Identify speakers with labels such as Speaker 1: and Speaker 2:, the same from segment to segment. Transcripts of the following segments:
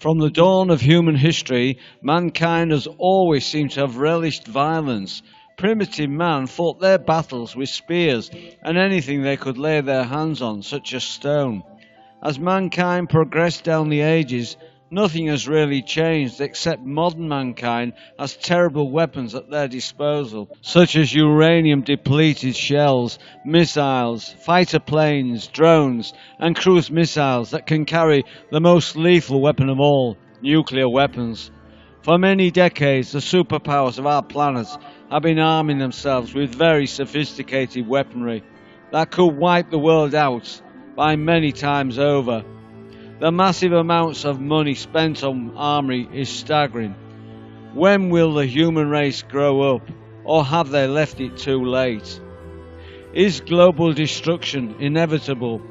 Speaker 1: From the dawn of human history, mankind has always seemed to have relished violence. Primitive man fought their battles with spears and anything they could lay their hands on, such as stone. As mankind progressed down the ages, nothing has really changed except modern mankind has terrible weapons at their disposal, such as uranium-depleted shells, missiles, fighter planes, drones, and cruise missiles that can carry the most lethal weapon of all, nuclear weapons. For many decades, the superpowers of our planet have been arming themselves with very sophisticated weaponry that could wipe the world out by many times over. The massive amounts of money spent on armory is staggering. When will the human race grow up, or have they left it too late? Is global destruction inevitable?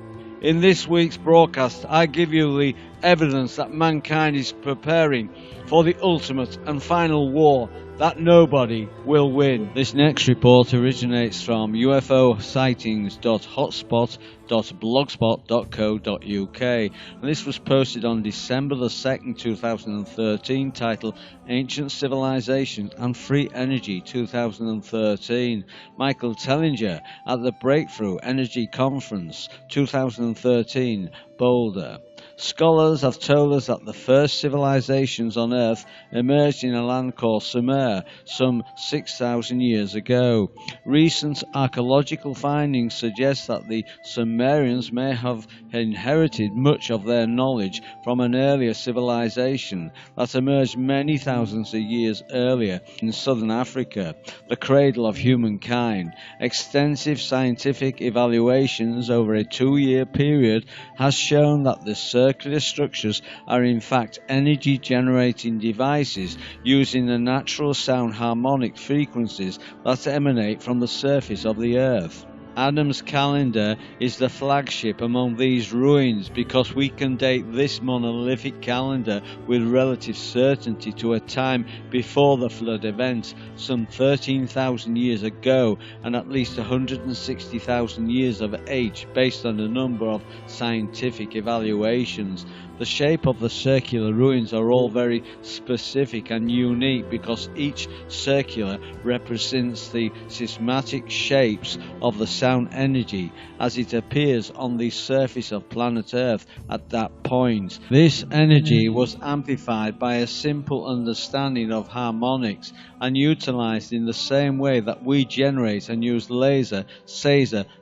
Speaker 1: In this week's broadcast, I give you the evidence that mankind is preparing for the ultimate and final war that nobody will win. This next report originates from ufosightings.hotspot.blogspot.co.uk, and this was posted on December the 2nd, 2013, titled Ancient Civilization and Free Energy 2013. Michael Tellinger at the Breakthrough Energy Conference 2013, Boulder. Scholars have told us that the first civilizations on Earth emerged in a land called Sumer some 6,000 years ago. Recent archaeological findings suggest that the Sumerians may have inherited much of their knowledge from an earlier civilization that emerged many thousands of years earlier in southern Africa, the cradle of humankind. Extensive scientific evaluations over a 2-year period has shown that the circular structures are in fact energy generating devices using the natural sound harmonic frequencies that emanate from the surface of the earth. Adam's calendar is the flagship among these ruins because we can date this monolithic calendar with relative certainty to a time before the flood event, some 13,000 years ago, and at least 160,000 years of age based on a number of scientific evaluations. The shape of the circular ruins are all very specific and unique because each circular represents the systematic shapes of the sound energy as it appears on the surface of planet Earth at that point. This energy was amplified by a simple understanding of harmonics and utilized in the same way that we generate and use laser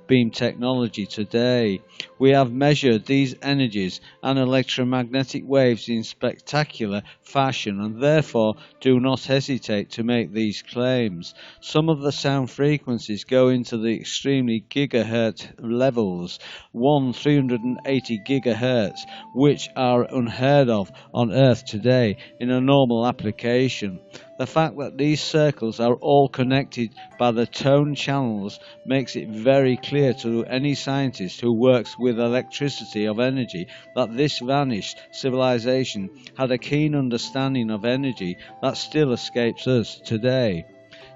Speaker 1: beam technology today. We have measured these energies and electromagnetic waves in spectacular fashion and therefore do not hesitate to make these claims. Some of the sound frequencies go into the extremely gigahertz levels, 380 gigahertz, which are unheard of on Earth today in a normal application. The fact that these circles are all connected by the tone channels makes it very clear to any scientist who works with electricity of energy that this vanished civilization had a keen understanding of energy that still escapes us today.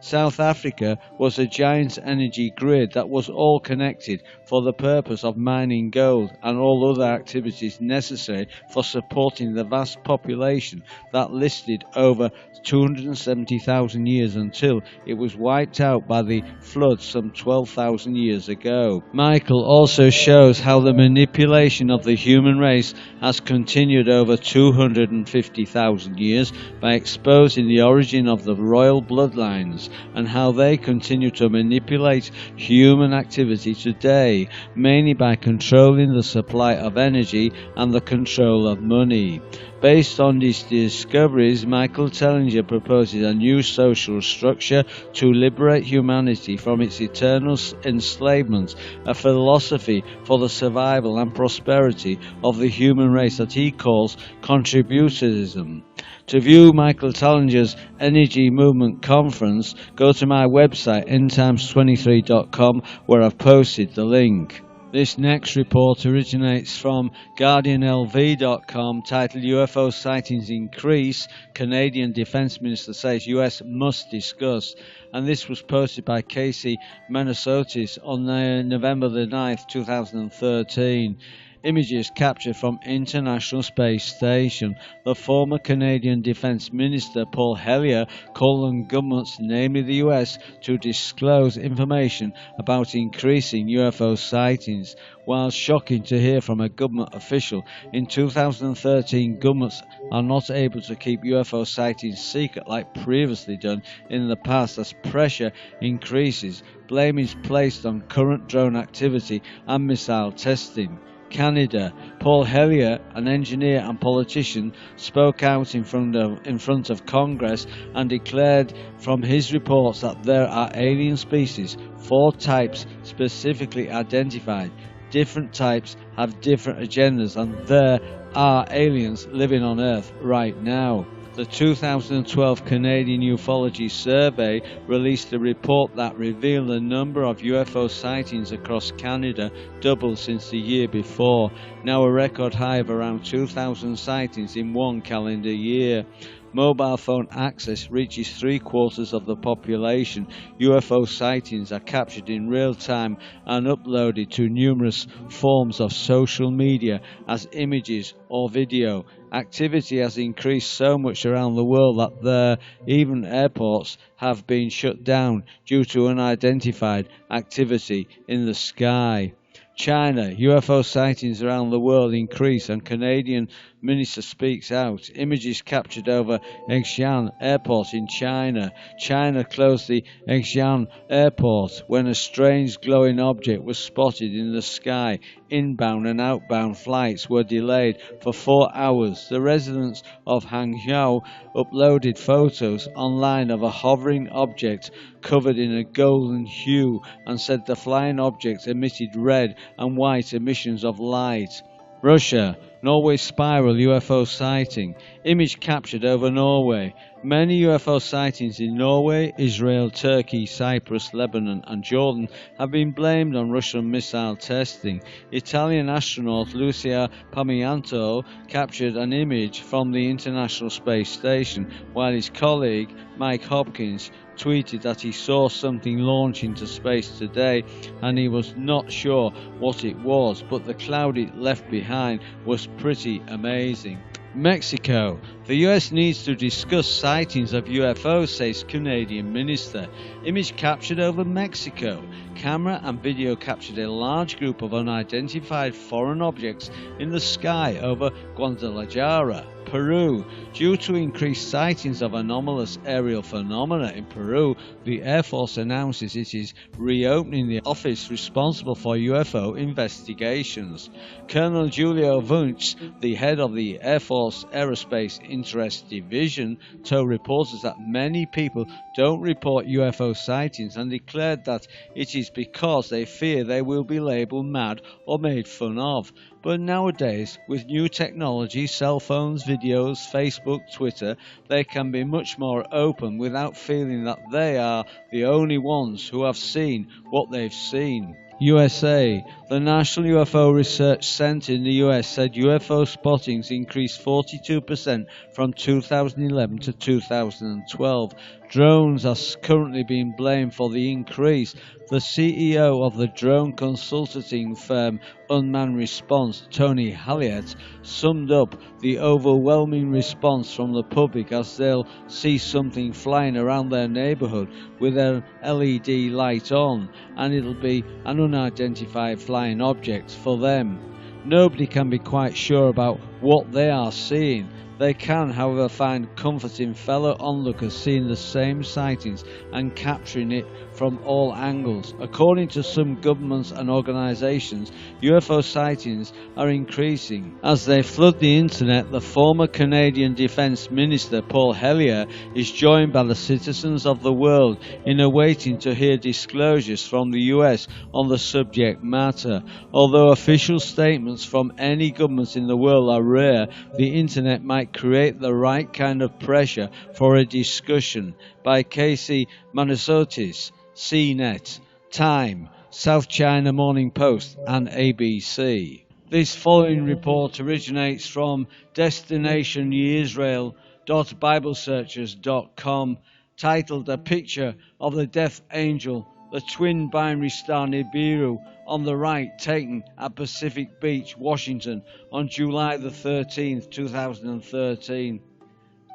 Speaker 1: South Africa was a giant energy grid that was all connected for the purpose of mining gold and all other activities necessary for supporting the vast population that lasted over 270,000 years until it was wiped out by the flood some 12,000 years ago. Michael also shows how the manipulation of the human race has continued over 250,000 years by exposing the origin of the royal bloodlines and how they continue to manipulate human activity today, mainly by controlling the supply of energy and the control of money. Based on these discoveries, Michael Tellinger proposes a new social structure to liberate humanity from its eternal enslavement, a philosophy for the survival and prosperity of the human race that he calls contributorism. To view Michael Tellinger's Energy Movement Conference, go to my website endtimes23.com where I've posted the link. This next report originates from GuardianLV.com, titled UFO Sightings Increase, Canadian Defence Minister says US must discuss, and this was posted by Casey Manasotis on November the 9th, 2013. Images captured from International Space Station. The former Canadian Defence Minister Paul Hellyer called on governments, namely the US, to disclose information about increasing UFO sightings. While shocking to hear from a government official, in 2013 governments are not able to keep UFO sightings secret like previously done in the past as pressure increases. Blame is placed on current drone activity and missile testing. Canada. Paul Hellyer, an engineer and politician, spoke out in front of Congress and declared from his reports that there are alien species, 4 types specifically identified. Different types have different agendas, and there are aliens living on Earth right now. The 2012 Canadian Ufology Survey released a report that revealed the number of UFO sightings across Canada doubled since the year before, now a record high of around 2,000 sightings in one calendar year. Mobile phone access reaches 3/4 of the population. UFO sightings are captured in real time and uploaded to numerous forms of social media as images or video. Activity has increased so much around the world that even airports have been shut down due to unidentified activity in the sky. China. UFO sightings around the world increase and Canadian minister speaks out. Images captured over Xi'an airport in China. China closed the Xi'an airport when a strange glowing object was spotted in the sky. Inbound and outbound flights were delayed for 4 hours. The residents of Hangzhou uploaded photos online of a hovering object covered in a golden hue and said the flying object emitted red and white emissions of light. Russia. Norway spiral UFO sighting. Image captured over Norway. Many UFO sightings in Norway, Israel, Turkey, Cyprus, Lebanon and Jordan have been blamed on Russian missile testing. Italian astronaut Lucia Pamianto captured an image from the International Space Station, while his colleague Mike Hopkins tweeted that he saw something launch into space today and he was not sure what it was, but the cloud it left behind was pretty amazing. Mexico. The US needs to discuss sightings of UFOs, says Canadian minister. Image captured over Mexico. Camera and video captured a large group of unidentified foreign objects in the sky over Guadalajara, Peru. Due to increased sightings of anomalous aerial phenomena in Peru, the Air Force announces it is reopening the office responsible for UFO investigations. Colonel Julio Wunsch, the head of the Air Force Aerospace Interest Division, told reporters that many people don't report UFO sightings and declared that it is because they fear they will be labeled mad or made fun of. But nowadays, with new technology, cell phones, videos, Facebook, Twitter, they can be much more open without feeling that they are the only ones who have seen what they've seen. USA. The National UFO Research Center in the US said UFO spottings increased 42% from 2011 to 2012. Drones are currently being blamed for the increase. The CEO of the drone consulting firm Unmanned Response, Tony Halliett, summed up the overwhelming response from the public as they'll see something flying around their neighborhood with an LED light on, and it'll be an unidentified flying object for them. Nobody can be quite sure about what they are seeing. They can, however, find comfort in fellow onlookers seeing the same sightings and capturing it from all angles. According to some governments and organisations, UFO sightings are increasing. As they flood the internet, the former Canadian Defence Minister Paul Hellyer is joined by the citizens of the world in awaiting to hear disclosures from the US on the subject matter. Although official statements from any government in the world are rare, the internet might create the right kind of pressure for a discussion. By Casey Manasotis, CNET, Time, South China Morning Post and ABC. This following report originates from destinationisrael.biblesearchers.com, titled A Picture of the Death Angel the twin binary star Nibiru on the right, taken at Pacific Beach, Washington on July the 13th, 2013.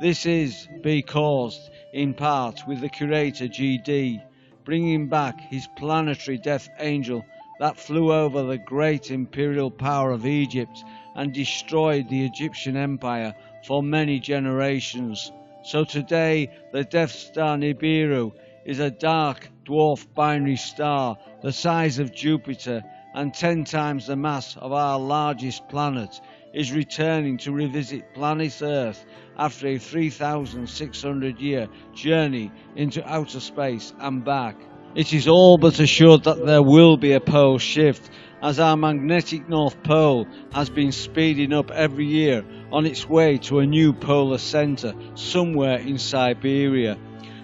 Speaker 1: This is caused in part with the curator GD bringing back his planetary death angel that flew over the great imperial power of Egypt and destroyed the Egyptian empire for many generations. So today the Death Star Nibiru is a dark dwarf binary star the size of Jupiter and 10 times the mass of our largest planet, is returning to revisit planet Earth after a 3,600-year journey into outer space and back. It is all but assured that there will be a pole shift, as our magnetic North Pole has been speeding up every year on its way to a new polar centre somewhere in Siberia.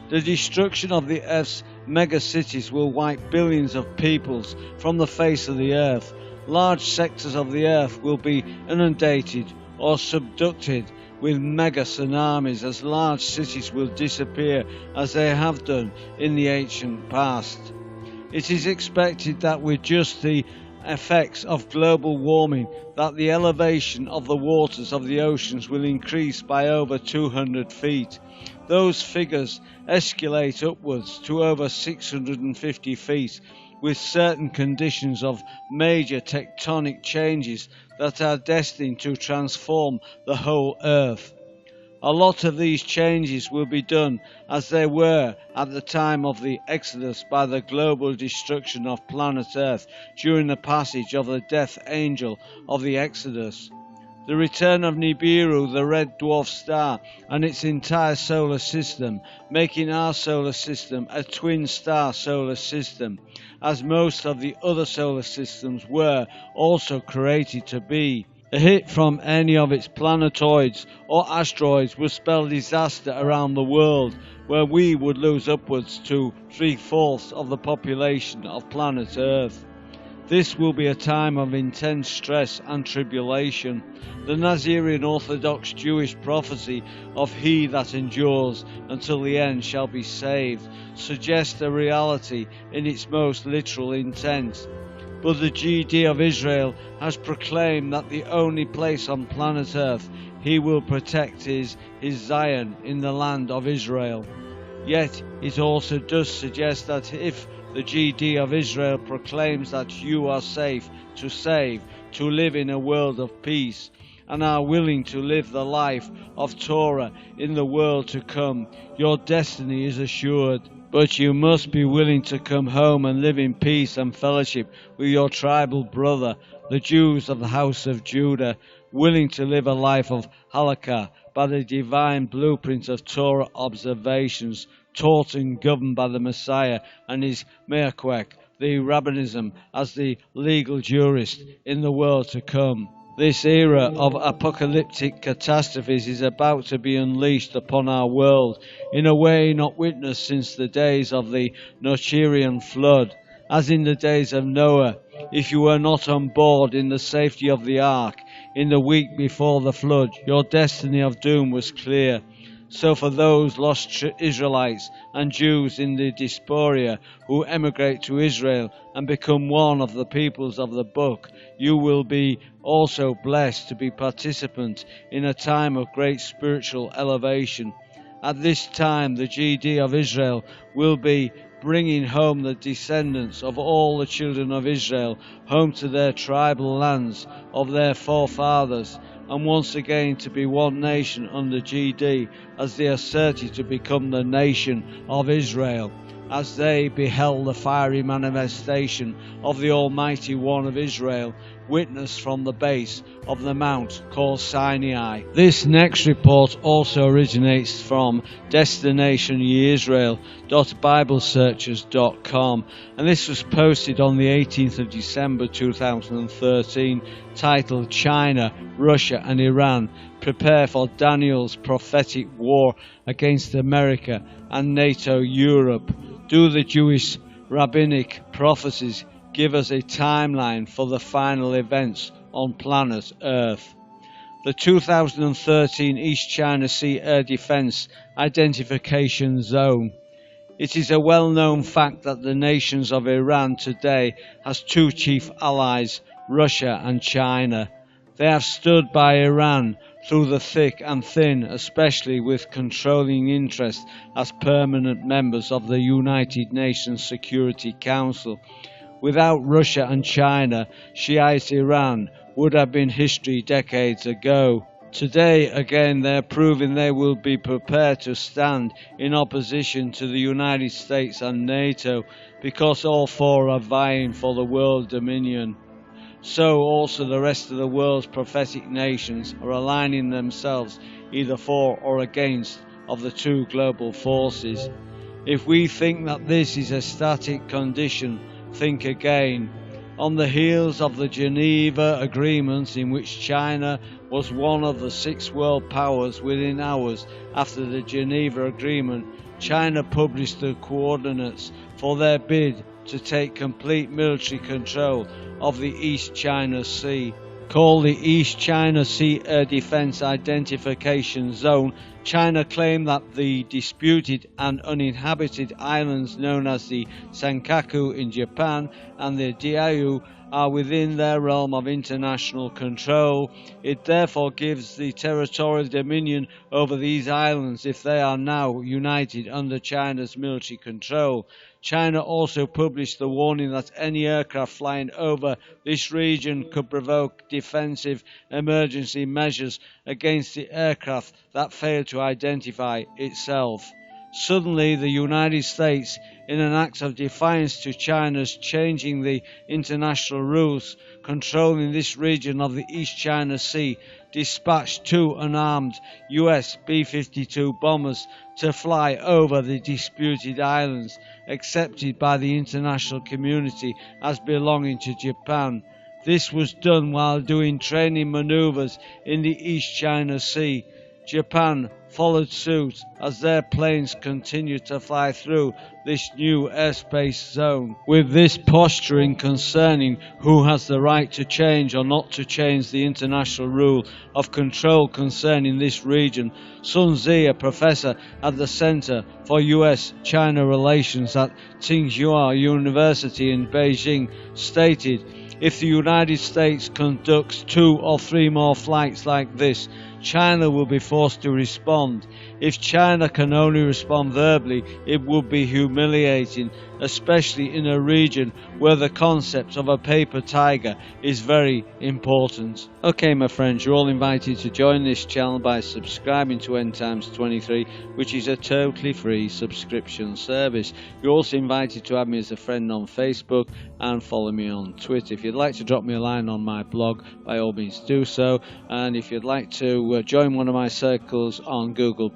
Speaker 1: The destruction of the Earth's megacities will wipe billions of peoples from the face of the Earth. Large sectors of the Earth will be inundated or subducted with mega tsunamis, as large cities will disappear as they have done in the ancient past. It is expected that with just the effects of global warming that the elevation of the waters of the oceans will increase by over 200 feet. Those figures escalate upwards to over 650 feet, with certain conditions of major tectonic changes that are destined to transform the whole Earth. A lot of these changes will be done as they were at the time of the Exodus by the global destruction of planet Earth during the passage of the death angel of the Exodus. The return of Nibiru, the red dwarf star, and its entire solar system, making our solar system a twin star solar system, as most of the other solar systems were also created to be. A hit from any of its planetoids or asteroids would spell disaster around the world, where we would lose upwards to 3/4 of the population of planet Earth. This will be a time of intense stress and tribulation. The Nazarian Orthodox Jewish prophecy of he that endures until the end shall be saved suggests a reality in its most literal intent. But the GD of Israel has proclaimed that the only place on planet Earth he will protect is his Zion in the land of Israel. Yet it also does suggest that if the GD of Israel proclaims that you are safe to save, to live in a world of peace, and are willing to live the life of Torah in the world to come, your destiny is assured. But you must be willing to come home and live in peace and fellowship with your tribal brother, the Jews of the house of Judah, willing to live a life of halakha by the divine blueprint of Torah observations, taught and governed by the Messiah and his Meakwek, the rabbinism, as the legal jurist in the world to come. This era of apocalyptic catastrophes is about to be unleashed upon our world in a way not witnessed since the days of the Noachian flood. As in the days of Noah, if you were not on board in the safety of the ark in the week before the flood, your destiny of doom was clear. So for those lost Israelites and Jews in the diaspora who emigrate to Israel and become one of the peoples of the book, you will be also blessed to be participant in a time of great spiritual elevation. At this time, the GD of Israel will be bringing home the descendants of all the children of Israel home to their tribal lands of their forefathers, and once again to be one nation under GD, as they asserted to become the nation of Israel, as they beheld the fiery manifestation of the Almighty One of Israel, witnessed from the base of the mount called Sinai. This next report also originates from destinationyeisrael.biblesearchers.com, and this was posted on the 18th of December 2013, titled China, Russia and Iran prepare for Daniel's prophetic war against America and NATO Europe. Do the Jewish rabbinic prophecies give us a timeline for the final events on planet Earth? The 2013 East China Sea Air Defense Identification Zone It is a well-known fact that the nations of Iran today has two chief allies, Russia and China. They have stood by Iran through the thick and thin, especially with controlling interest as permanent members of the United Nations Security Council. Without Russia and China, Shiite Iran would have been history decades ago. Today, again, they are proving they will be prepared to stand in opposition to the United States and NATO because all four are vying for the world dominion. So also the rest of the world's prophetic nations are aligning themselves either for or against of the two global forces. If we think that this is a static condition, think again. On the heels of the Geneva Agreements, in which China was one of the 6 world powers within hours after the Geneva Agreement, China published the coordinates for their bid to take complete military control of the East China Sea. Called the East China Sea Air Defense Identification Zone, China claimed that the disputed and uninhabited islands known as the Senkaku in Japan and the Diaoyu are within their realm of international control. It therefore gives the territorial dominion over these islands if they are now united under China's military control. China also published the warning that any aircraft flying over this region could provoke defensive emergency measures against the aircraft that failed to identify itself. Suddenly, the United States, in an act of defiance to China's changing the international rules controlling this region of the East China Sea, dispatched 2 unarmed US B-52 bombers to fly over the disputed islands, accepted by the international community as belonging to Japan. This was done while doing training maneuvers in the East China Sea. Japan followed suit as their planes continued to fly through this new airspace zone. With this posturing concerning who has the right to change or not to change the international rule of control concerning this region, Sun Zhi, a professor at the Center for US-China Relations at Tsinghua University in Beijing, stated, "If the United States conducts 2 or 3 more flights like this, China will be forced to respond. If China can only respond verbally, it would be humiliating, especially in a region where the concept of a paper tiger is very important." Okay, my friends, you're all invited to join this channel by subscribing to End Times 23, which is a totally free subscription service. You're also invited to add me as a friend on Facebook and follow me on Twitter. If you'd like to drop me a line on my blog, by all means do so. And if you'd like to join one of my circles on Google+,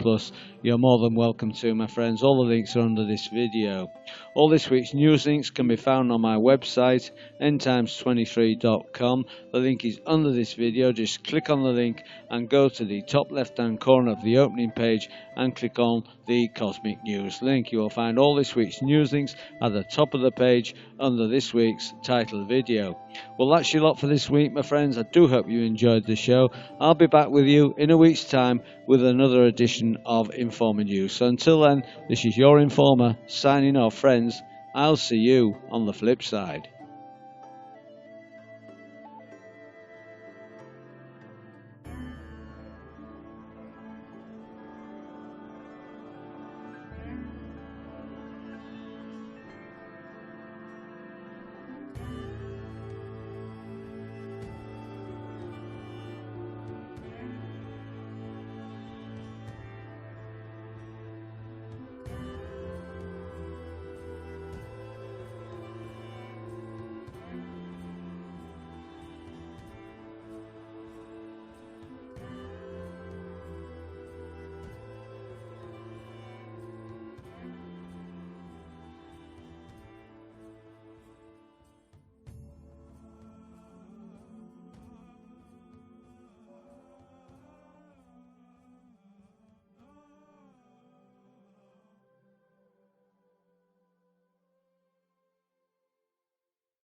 Speaker 1: you're more than welcome to, my friends. All the links are under this video. All this week's news links can be found on my website, endtimes23.com. The link is under this video. Just click on the link and go to the top left hand corner of the opening page and click on the Cosmic News link. You will find all this week's news links at the top of the page under this week's title video. Well, that's your lot for this week, my friends. I do hope you enjoyed the show. I'll be back with you in a week's time with another edition of Informing You. So until then, this is your Informer signing off, friends. I'll see you on the flip side.